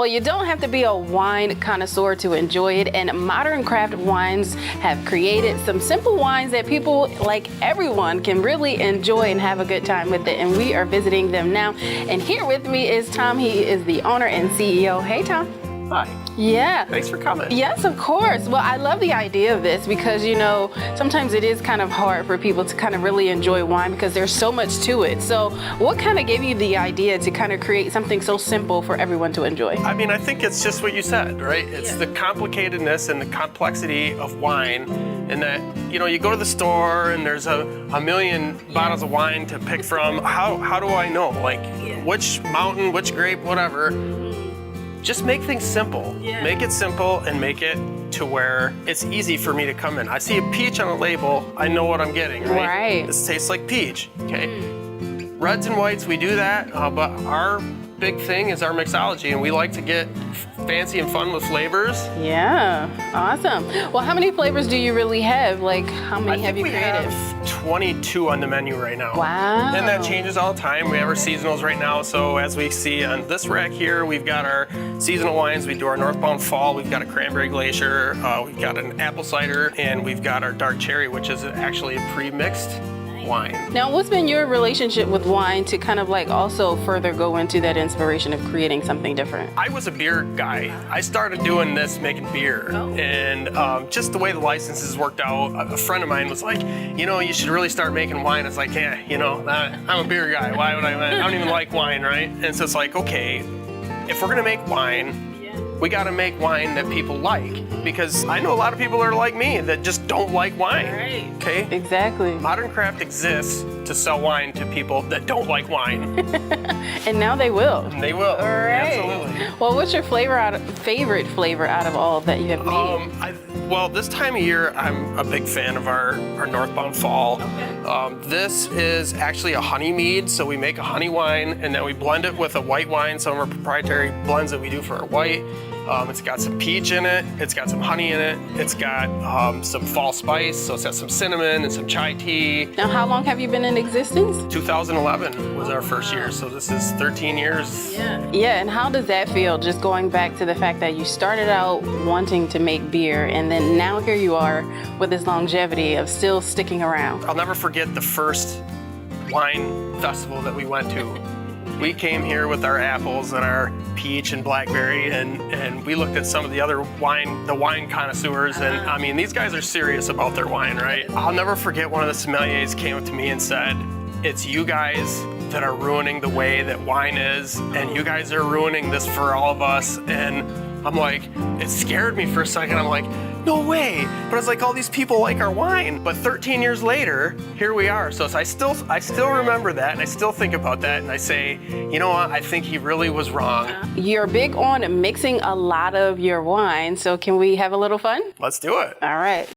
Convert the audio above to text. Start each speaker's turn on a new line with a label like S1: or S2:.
S1: Well, you don't have to be a wine connoisseur to enjoy it, and Modern Craft Wines have created some simple wines that people like everyone can really enjoy and have a good time with it, and we are visiting them now. And here with me is Tom. He is the owner and CEO. Hey, Tom.
S2: Hi.
S1: Yeah.
S2: Thanks for coming.
S1: Yes, of course. Well, I love the idea of this because, you know, sometimes it is kind of hard for people to kind of really enjoy wine because there's so much to it. So what kind of gave you the idea to kind of create something so simple for everyone to enjoy?
S2: I mean, I think it's just what you said, right? It's the complicatedness and the complexity of wine, and that, you know, you go to the store and there's a million bottles of wine to pick from. How do I know? Like, which mountain, which grape, whatever. Just make things simple. Make it simple and make it to where it's easy for me to come in. I see a peach on a label, I know what I'm getting, right?
S1: Right.
S2: This tastes like peach, okay? Reds and whites, we do that, but our big thing is our mixology, and we like to get fancy and fun with flavors.
S1: Yeah, awesome. Well, how many flavors do you really have? Like, how many have you created?
S2: We have 22 on the menu right now.
S1: Wow.
S2: And that changes all the time. We have our seasonals right now, so as we see on this rack here, we've got our seasonal wines. We do our Northbound Fall, we've got a Cranberry Glacier, we've got an apple cider, and we've got our dark cherry, which is actually a pre-mixed wine.
S1: Now, what's been your relationship with wine to kind of like also further go into that inspiration of creating something different?
S2: I was a beer guy. I started doing this making beer, and just the way the licenses worked out, a friend of mine was like, you know, you should really start making wine. It's like, yeah, you know, I'm a beer guy. Why would I don't even like wine, right? And so it's like, okay, if we're gonna make wine, we gotta make wine that people like, because I know a lot of people are like me that just don't like wine.
S1: Right.
S2: Okay?
S1: Exactly.
S2: Modern Craft exists to sell wine to people that don't like wine.
S1: And now they will.
S2: And they will.
S1: All right.
S2: Absolutely.
S1: Well, what's your favorite flavor out of all that you have made?
S2: Well, this time of year, I'm a big fan of our Northbound Fall.
S1: Okay.
S2: This is actually a honey mead, so we make a honey wine, and then we blend it with a white wine, some of our proprietary blends that we do for our white. It's got some peach in it, it's got some honey in it, it's got some fall spice, so it's got some cinnamon and some chai tea.
S1: Now, how long have you been in existence?
S2: 2011 was our first year, so this is 13 years.
S1: Yeah, and how does that feel, just going back to the fact that you started out wanting to make beer, and then now here you are with this longevity of still sticking around?
S2: I'll never forget the first wine festival that we went to. We came here with our apples and our peach and blackberry, and we looked at some of the other wine connoisseurs, and I mean, these guys are serious about their wine, right? I'll never forget one of the sommeliers came up to me and said, it's you guys that are ruining the way that wine is, and you guys are ruining this for all of us. And I'm like, it scared me for a second. I'm like, no way. But it's like, all these people like our wine. But 13 years later, here we are. So I still remember that, and I still think about that, and I say, you know what, I think he really was wrong.
S1: You're big on mixing a lot of your wine, so can we have a little fun?
S2: Let's do it.
S1: All right.